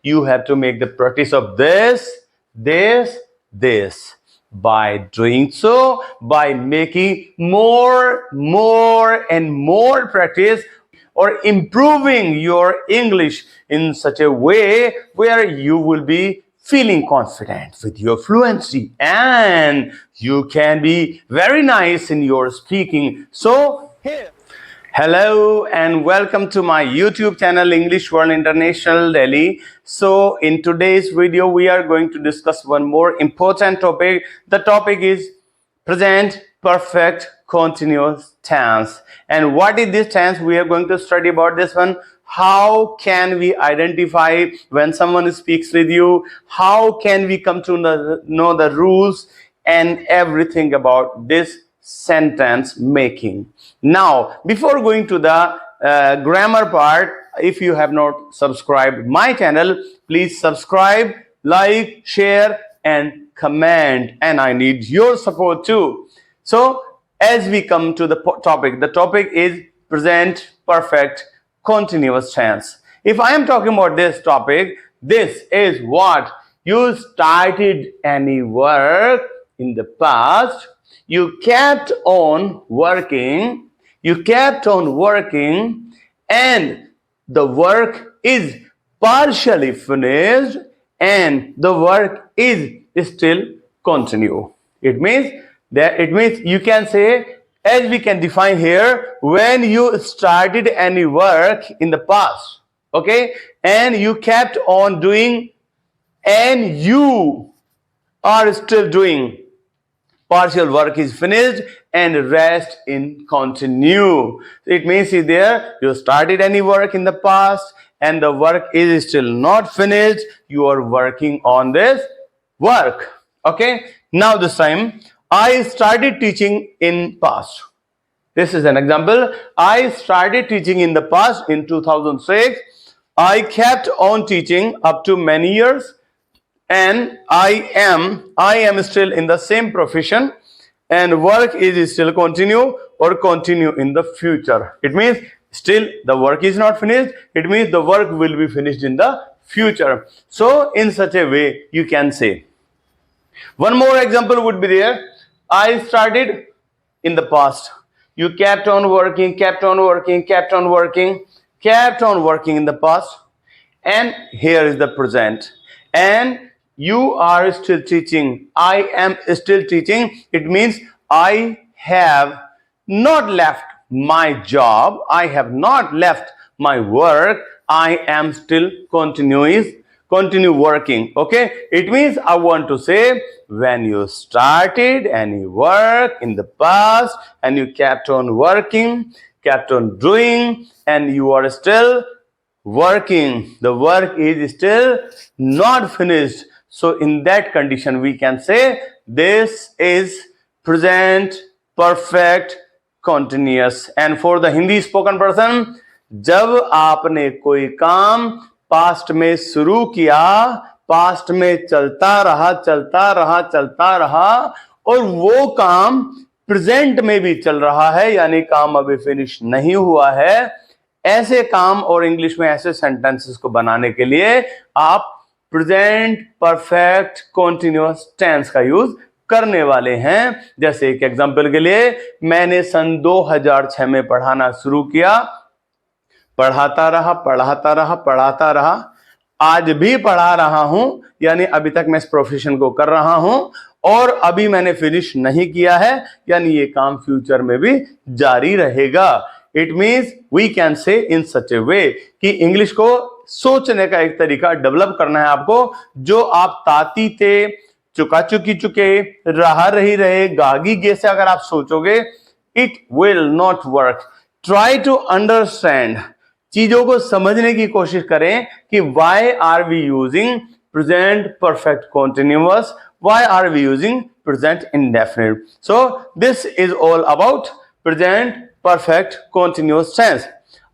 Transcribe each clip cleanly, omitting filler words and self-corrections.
you have to make the practice of this. By doing so, by making more and more practice, or improving your English in such a way where you will be feeling confident with your fluency and you can be very nice in your speaking. So here, hello and welcome to my YouTube channel English World International Delhi. So in today's video we are going to discuss one more important topic. The topic is present perfect continuous tense. And what is this tense? We are going to study about this one. How can we identify when someone speaks with you? How can we come to know the rules and everything about this sentence making? Now, before going to the grammar part, if you have not subscribed my channel, please subscribe, like, share and comment, and I need your support too. So as we come to the topic is present perfect continuous tense. If I am talking about this topic, this is what you started any work in the past, you kept on working, and the work is partially finished and the work is still continue. It means you can say, as we can define here, when you started any work in the past, okay, and you kept on doing and you are still doing, partial work is finished and rest in continue. It means there you started any work in the past and the work is still not finished. You are working on this work. Okay. Now this time I started teaching in past. This is an example. I started teaching in the past in 2006. I kept on teaching up to many years. And I am still in the same profession and work is still continue or continue in the future. It means still the work is not finished. It means the work will be finished in the future. So in such a way you can say. One more example would be there. I started in the past. You kept on working in the past. And here is the present. And you are still teaching. I am still teaching. It means I have not left my job. I have not left my work. I am still continue working. Okay. It means I want to say when you started any work in the past and you kept on working, kept on doing, and you are still working, the work is still not finished. So in that condition we can say this is present perfect continuous. And for the Hindi spoken person, जब आपने कोई काम past में शुरू किया, past में चलता रहा और वो काम प्रेजेंट में भी चल रहा है, यानी काम अभी फिनिश नहीं हुआ है, ऐसे काम और इंग्लिश में ऐसे सेंटेंसेस को बनाने के लिए आप प्रेजेंट परफेक्ट कॉन्टिन्यूअस टेंस का यूज करने वाले हैं. जैसे एक एग्जांपल के लिए, मैंने सन 2006 में पढ़ाना शुरू किया, पढ़ाता रहा, आज भी पढ़ा रहा हूं, यानी अभी तक मैं इस प्रोफेशन को कर रहा हूं और अभी मैंने फिनिश नहीं किया है, यानी ये काम फ्यूचर में भी जारी रहेगा. It means we can say in such a way कि इंग्लिश को सोचने का एक तरीका डेवलप करना है आपको, जो आप ताती थे, चुके, रहे, गागी गे से अगर आप सोचोगे, it will not work. Try to understand. चीजों को समझने की कोशिश करें कि why are we using present perfect continuous? Why are we using present indefinite? So this is all about present perfect continuous tense.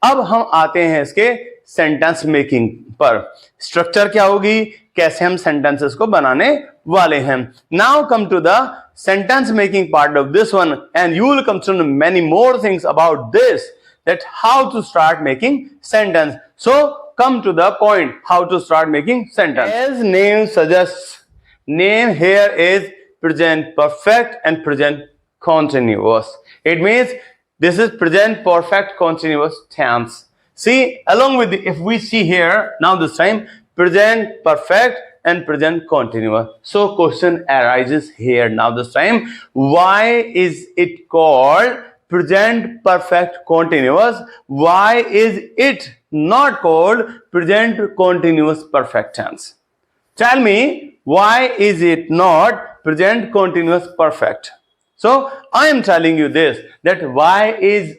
अब हम आते हैं इसके सेंटेंस मेकिंग पर. स्ट्रक्चर क्या होगी, कैसे हम सेंटेंसेस को बनाने वाले हैं. Now come to the sentence making part of this one and you will come to know many more things about this, that how to start making sentence. So come to the point how to start making sentence. As name suggests, name here is present perfect and present continuous. It means this is present perfect continuous tense. See, along with if we see here now this time present perfect and present continuous. So question arises here now this time, why is it called present perfect continuous? Why is it not called present continuous perfect tense? Tell me, why is it not present continuous perfect? So I am telling you this, that why is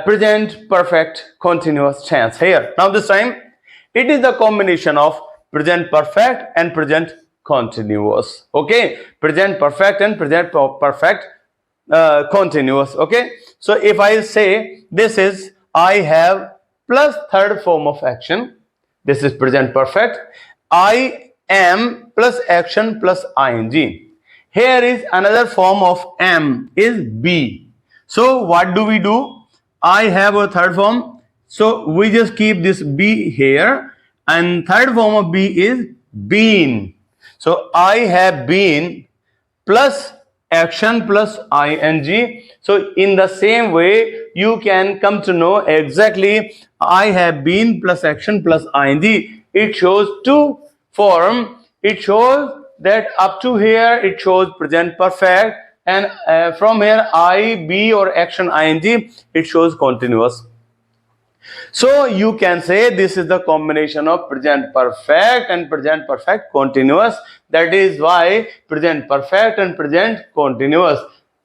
present perfect continuous tense here. Now this time, it is the combination of present perfect and present continuous. Okay, present perfect and present perfect continuous. Okay, so if I say this is I have plus third form of action, this is present perfect. I am plus action plus ing. Here is another form of am is be. So what do we do? I have a third form, so we just keep this be here, and third form of be is been. So I have been plus action plus ing. So in the same way, you can come to know exactly I have been plus action plus ing. It shows two form. It shows that up to here it shows present perfect, and from here I, be or action ing, it shows continuous. So you can say this is the combination of present perfect and present perfect continuous. That is why present perfect and present continuous,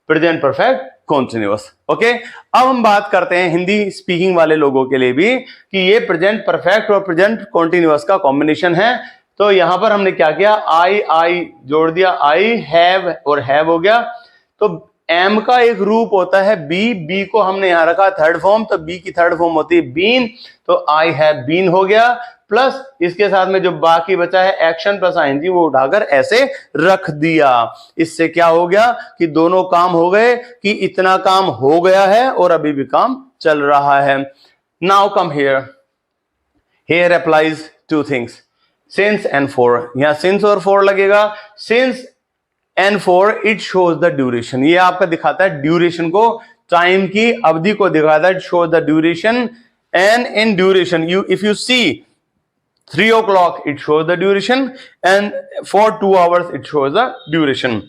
present perfect continuous. Okay, अब हम बात करते हैं Hindi speaking वाले लोगों के लिए भी कि ये प्रेजेंट परफेक्ट और प्रेजेंट कॉन्टिन्यूअस का कॉम्बिनेशन है. तो यहां पर हमने क्या किया, आई जोड़ दिया, आई हैव और हैव हो गया. तो एम का एक रूप होता है बी को हमने यहां रखा थर्ड फॉर्म, तो बी की थर्ड फॉर्म होती है बीन, तो आई हैव बीन हो गया, प्लस इसके साथ में जो बाकी बचा है एक्शन प्लस आईएनजी वो उठाकर ऐसे रख दिया. इससे क्या हो गया कि दोनों काम हो गए, कि इतना काम हो गया है और अभी भी काम चल रहा है. Now come here applies two things, since and for. यहां सिंस और फॉर लगेगा. Since and for it shows the duration, ये आपका दिखाता है ड्यूरेशन को, टाइम की अवधि को दिखाता है. It shows the duration, and in duration if you see 3 o'clock it shows the duration, and for 2 hours it shows the duration.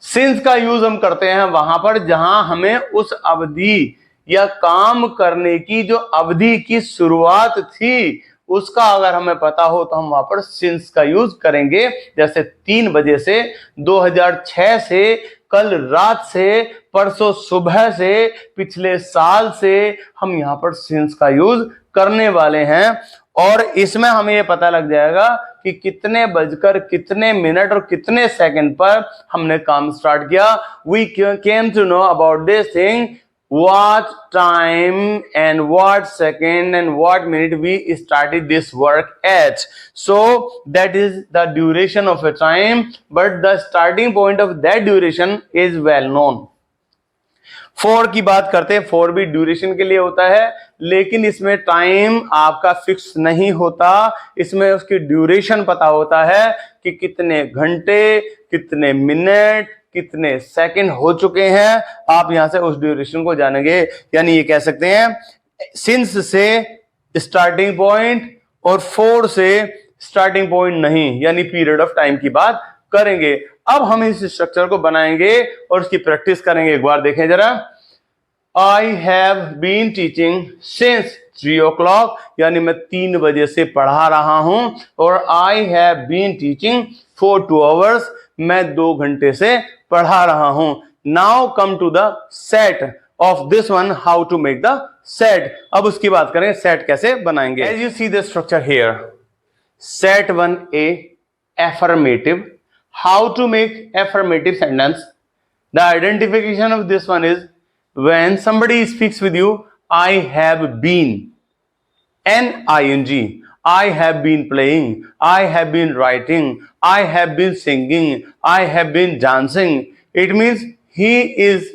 Since का यूज हम करते हैं वहां पर जहां हमें उस अवधि या काम करने की जो अवधि की शुरुआत थी उसका अगर हमें पता हो तो हम वहां पर सिंस का यूज करेंगे. जैसे 3 बजे से, 2006 से, कल रात से, परसों सुबह से, पिछले साल से हम यहां पर सिंस का यूज करने वाले हैं. और इसमें हमें यह पता लग जाएगा कि कितने बजकर कितने मिनट और कितने सेकंड पर हमने काम स्टार्ट किया. We came to know about this thing, what time and what second and what minute we started this work at. So that is the duration of a time, but the starting point of that duration is well known. Four की बात करते हैं, four भी duration के लिए होता है, लेकिन इसमें टाइम आपका फिक्स नहीं होता. इसमें उसकी ड्यूरेशन पता होता है कि कितने घंटे, कितने मिनट, कितने सेकंड हो चुके हैं. आप यहां से उस ड्यूरेशन को जानेंगे. यानी ये कह सकते हैं सिंस से स्टार्टिंग पॉइंट और फोर से स्टार्टिंग पॉइंट नहीं, यानी पीरियड ऑफ टाइम की बात करेंगे. अब हम इस स्ट्रक्चर को बनाएंगे और उसकी प्रैक्टिस करेंगे. एक बार देखें जरा. I have been teaching since 3 o'clock, यानी मैं 3 बजे से पढ़ा रहा हूं. और I have been teaching for 2 hours, मैं 2 घंटे से पढ़ा रहा हूं. Now come to the set of this one, how to make the set. अब उसकी बात करें सेट कैसे बनाएंगे. As you see the structure here, set 1A affirmative. How to make affirmative sentence? The identification of this one is when somebody speaks with you, I have been, ing, I have been playing, I have been writing, I have been singing, I have been dancing. It means he is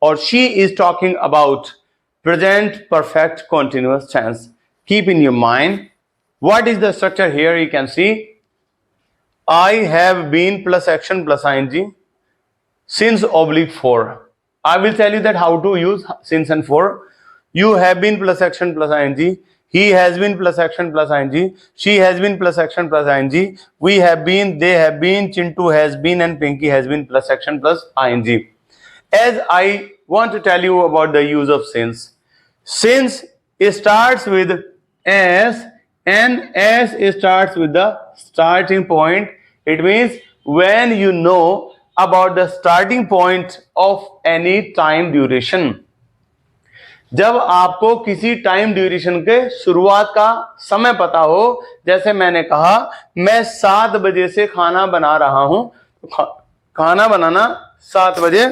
or she is talking about present perfect continuous tense. keep in your mind. What is the structure here? You can see I have been plus action plus ing since oblique for. I will tell you that how to use since and for. You have been plus action plus ing. He has been plus action plus ing. She has been plus action plus ing. We have been, they have been, Chintu has been, and Pinky has been plus action plus ing. As I want to tell you about the use of since. Since it starts with S, and S starts with the starting point. It means when you know about the starting point of any time duration. जब आपको किसी time duration के शुरुआत का समय पता हो, जैसे मैंने कहा मैं 7 बजे से खाना बना रहा हूं, खाना बनाना 7 बजे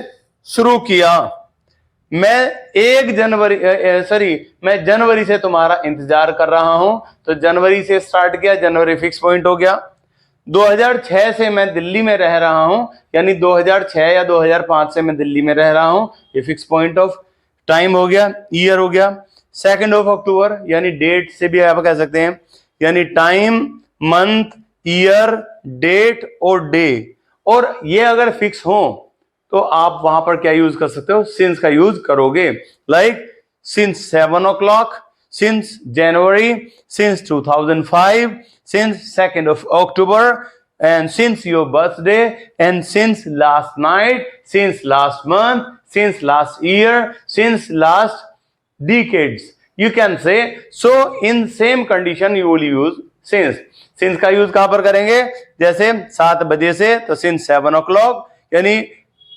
शुरू किया, मैं जनवरी से तुम्हारा इंतजार कर रहा हूं, तो जनवरी से स्टार्ट किया, जनवरी फिक्स पॉइंट हो गया। 2006 से मैं दिल्ली में रह रहा हूं, यानी 2006 या 2005 से मैं दिल्ली में रह रहा हूं, ये फिक्स पॉइंट ऑफ टाइम हो गया, ईयर हो गया। 2 अक्टूबर यानी डेट से भी आप कह सकते हैं, यानी टाइम, मंथ, ईयर, डेट और डे, और ये अगर फिक्स हो तो आप वहां पर क्या यूज कर सकते हो, सिंस का यूज करोगे। Like since 7 o'clock, since January, since 2005, since 2 October, and since your birthday, and since last night, since last month, since last year, since last decades. You can say so. In same condition you will use since. Since का use कहां पर करेंगे, जैसे 7 बजे से, तो since 7 o'clock, यानी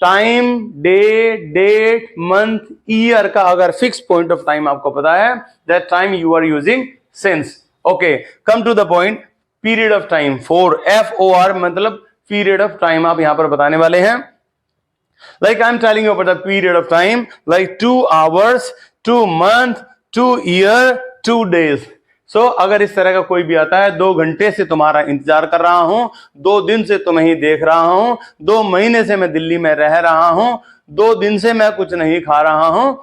time, day, date, month, year का अगर फिक्स पॉइंट ऑफ टाइम आपको पता है, that time you are using since. Okay, come to the point. Period of time, for, FOR मतलब पीरियड ऑफ टाइम आप यहां पर बताने वाले हैं। Like I'm telling you about the period of time, like 2 hours, 2 month, 2 year, 2 days. So अगर इस तरह का कोई भी आता है, 2 घंटे से तुम्हारा इंतजार कर रहा हूं, 2 दिन से तुम्हें ही देख रहा हूं, 2 महीने से मैं दिल्ली में रह रहा हूं, 2 दिन से मैं कुछ नहीं खा रहा हूं,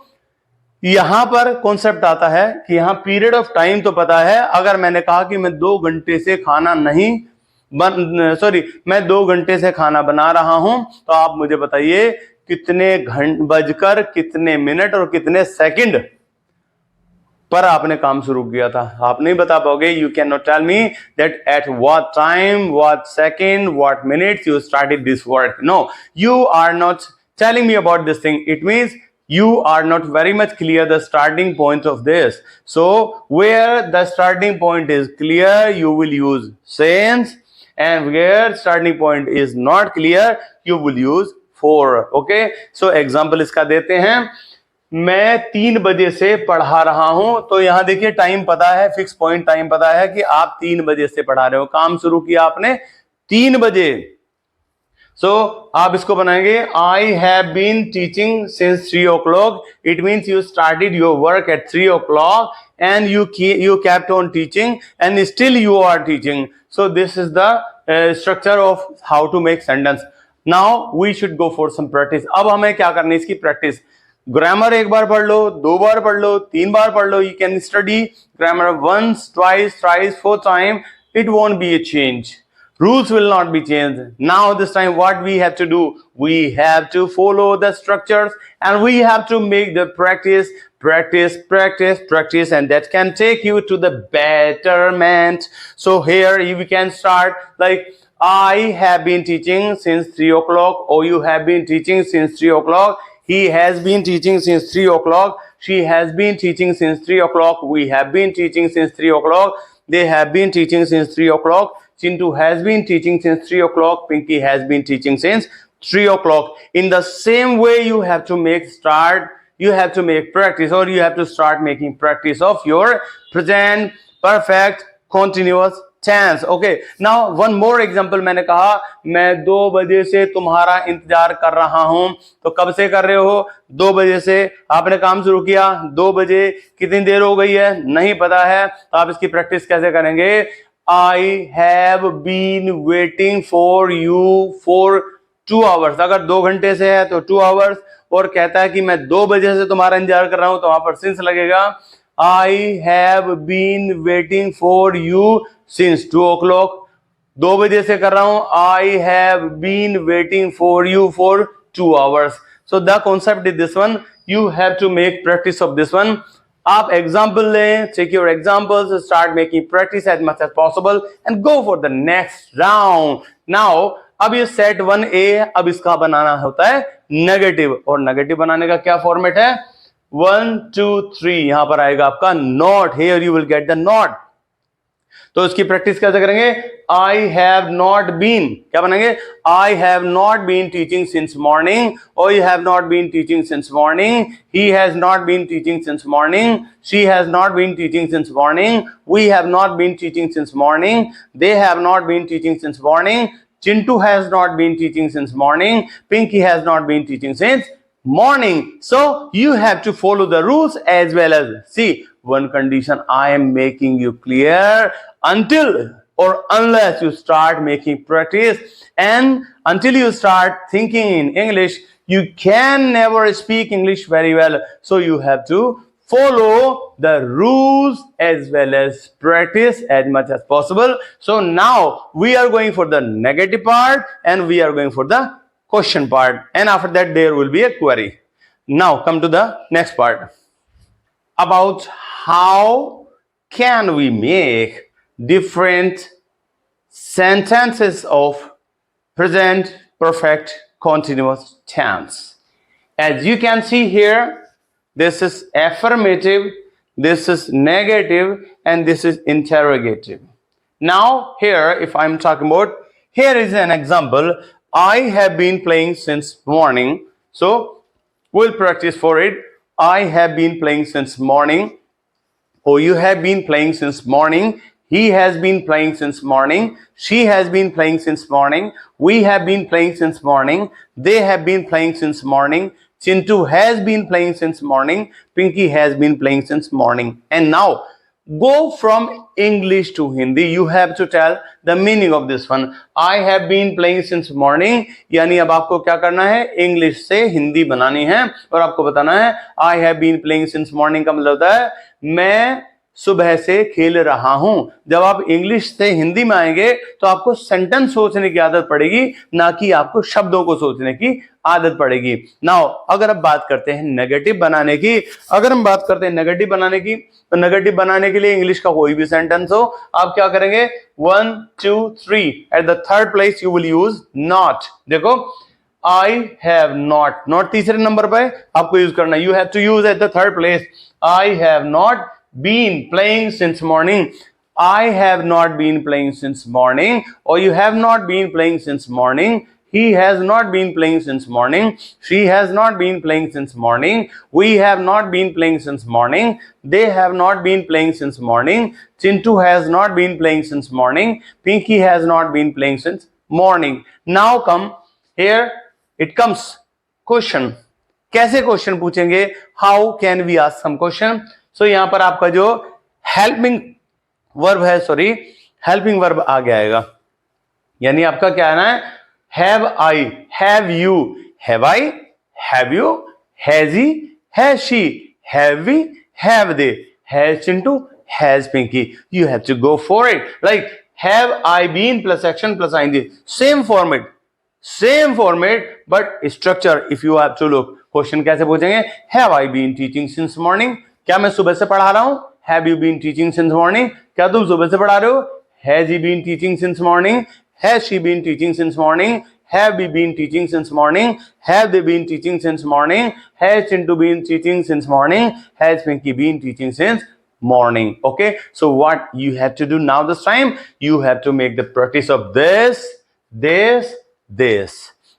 यहां पर कॉन्सेप्ट आता है कि यहां पीरियड ऑफ टाइम तो पता है। अगर मैंने कहा कि मैं 2 घंटे से खाना नहीं मैं 2 घंटे से खाना बना रहा हूं, तो आप मुझे बताइए कितने बजकर कितने मिनट और कितने सेकंड पर आपने काम शुरू किया था। आप नहीं बता पाओगे। You can not tell me that at what time, what second, what minutes you started this work. No, you are not telling me about this thing. It means you are not very much clear the starting point of this. So where the starting point is clear, you will use since, and where starting point is not clear, you will use for. Okay, so example इसका देते हैं। मैं 3 बजे से पढ़ा रहा हूं, तो यहां देखिए टाइम पता है, फिक्स पॉइंट टाइम पता है कि आप 3 बजे से पढ़ा रहे हो, काम शुरू किया आपने 3 बजे। So आप इसको बनाएंगे, I have been teaching since 3 o'clock. It means you started your work at 3 o'clock and you kept on teaching and still you are teaching. So this is the structure of how to make sentence. Now we should go for some practice. अब हमें क्या करनी है इसकी practice. Grammar एक बार पढ़ लो, 2 बार पढ़ लो, 3 बार पढ़ लो। You can study grammar once, twice, thrice, 4 times. It won't be a change. Rules will not be changed. Now this time what we have to do, we have to follow the structures and we have to make the practice, and that can take you to the betterment. So here we can start like I have been teaching since 3 o'clock, or you have been teaching since 3 o'clock. He has been teaching since 3 o'clock. She has been teaching since 3 o'clock. We have been teaching since 3 o'clock. They have been teaching since 3 o'clock. Chintu has been teaching since 3 o'clock. Pinky has been teaching since 3 o'clock. In the same way, you have to make practice, or you have to start making practice of your present perfect continuous tense. Okay, now one more example. मैंने कहा मैं 2 बजे से तुम्हारा इंतजार कर रहा हूं, तो कब से कर रहे हो? 2 बजे से आपने काम शुरू किया। 2 बजे कितनी देर हो गई है नहीं पता है, तो आप इसकी प्रैक्टिस कैसे करेंगे? I have been waiting for you for 2 hours. अगर 2 घंटे से है तो 2 hours, और कहता है कि मैं 2 बजे से तुम्हारा इंतजार कर रहा हूं, तो वहां पर सिंस लगेगा। I have been waiting for you since 2 o'clock. 2 बजे से कर रहा हूं. I have been waiting for you for 2 hours. So the concept is this one. You have to make practice of this one. आप example लें, take your examples, start making practice as much as possible and go for the next round. Now अब ये set 1A, अब इसका बनाना होता है negative, और negative बनाने का क्या फॉर्मेट है? 1 2 3, यहां पर आएगा आपका not. Here you will get the not. तो इसकी प्रैक्टिस कैसे करेंगे? आई हैव नॉट बीन, क्या बनाएंगे? I have not been teaching since morning, और you have not been teaching since morning, he has not been teaching since morning, she has not been teaching since morning, we have not been teaching since morning, they have not been teaching since morning, Chintu has not been teaching since morning, Pinky has not been teaching since morning. So you have to follow the rules as well as, see, one condition I am making you clear, until or unless you start making practice and until you start thinking in English, you can never speak English very well. So you have to follow the rules as well as practice as much as possible. So now we are going for the negative part and we are going for the question part, and after that there will be a query. Now come to the next part about how can we make different sentences of present perfect continuous tense. As you can see here, this is affirmative, this is negative, and this is interrogative. Now here, if I'm talking about, here is an example. I have been playing since morning. So we'll practice for it. I have been playing since morning. Oh, you have been playing since morning. He has been playing since morning. She has been playing since morning. We have been playing since morning. They have been playing since morning. Chintu has been playing since morning. Pinky has been playing since morning. And now go from English to Hindi. You have to tell the meaning of this one. I have been playing since morning. यानी अब आपको क्या करना है? English से हिंदी बनानी है और आपको बताना है I have been playing since morning का मतलब होता है मैं सुबह से खेल रहा हूं. जब आप इंग्लिश से हिंदी में आएंगे तो आपको सेंटेंस सोचने की आदत पड़ेगी, ना कि आपको शब्दों को सोचने की आदत पड़ेगी. नाउ अगर अब बात करते हैं नेगेटिव बनाने की, अगर हम बात करते हैं नेगेटिव बनाने की, तो नेगेटिव बनाने के लिए इंग्लिश का कोई भी सेंटेंस हो, आप क्या करेंगे? 1 2 3, at the third place you will use not. देखो आई हैव नॉट, नॉट तीसरे नंबर पे आपको यूज करना. You have to use at the third place. I have not been playing since morning. I have not been playing since morning, or you have not been playing since morning. He has not been playing since morning. She has not been playing since morning. We have not been playing since morning. They have not been playing since morning. Chintu has not been playing since morning. Pinky has not been playing since morning. Now come here, it comes question. कैसे question पूछेंगे? How can we ask some question? So यहां पर आपका जो helping verb है, sorry helping verb आगे आएगा. यानी आपका क्या आना है? Have I, have you, have I, have you, has he, has she, have we, have they, has Chintu, has Pinky. You have to go for it. Like have I been plus action plus ING, same format but structure. If you have to look, question कैसे पूछेंगे? Have I been teaching since morning, क्या मैं सुबह से पढ़ा रहा हूं? Have you been teaching since morning, क्या तुम सुबह से पढ़ा रहे हो? Has he been teaching since morning, has she been teaching since morning, have we been teaching since morning, have they been teaching since morning, has Chintu been teaching since morning, has Pinky been teaching since morning. Okay, so what you have to do now this time, you have to make the practice of this.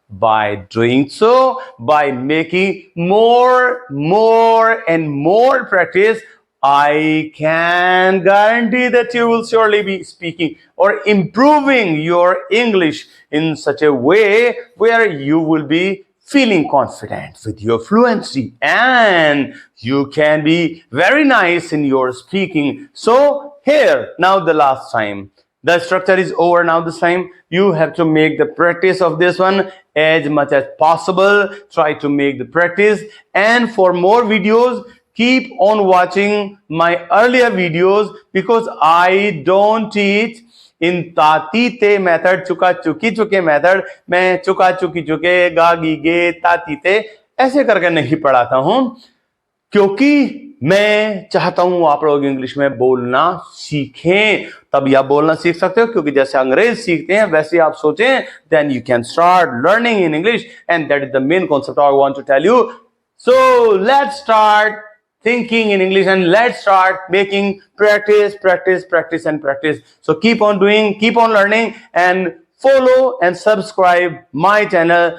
By doing so, by making more and more practice, I can guarantee that you will surely be speaking or improving your English in such a way where you will be feeling confident with your fluency and you can be very nice in your speaking. So here, now the last time. The structure is over now this time. You have to make the practice of this one as much as possible. Try to make the practice. And for more videos, keep on watching my earlier videos because I don't teach in ताती ते method, चुका चुकी चुके method. मैं चुका चुकी चुके, गा गी गे, ताती ते ऐसे करके नहीं पढ़ाता हूं, क्योंकि मैं चाहता हूं आप लोग इंग्लिश में बोलना सीखें. तभी आप बोलना सीख सकते हो, क्योंकि जैसे अंग्रेज सीखते हैं वैसे आप सोचें, then you can start learning in English. And that is the main concept I want to tell you. So let's start thinking in English and let's start making practice and practice. So keep on doing, keep on learning, and follow and subscribe my channel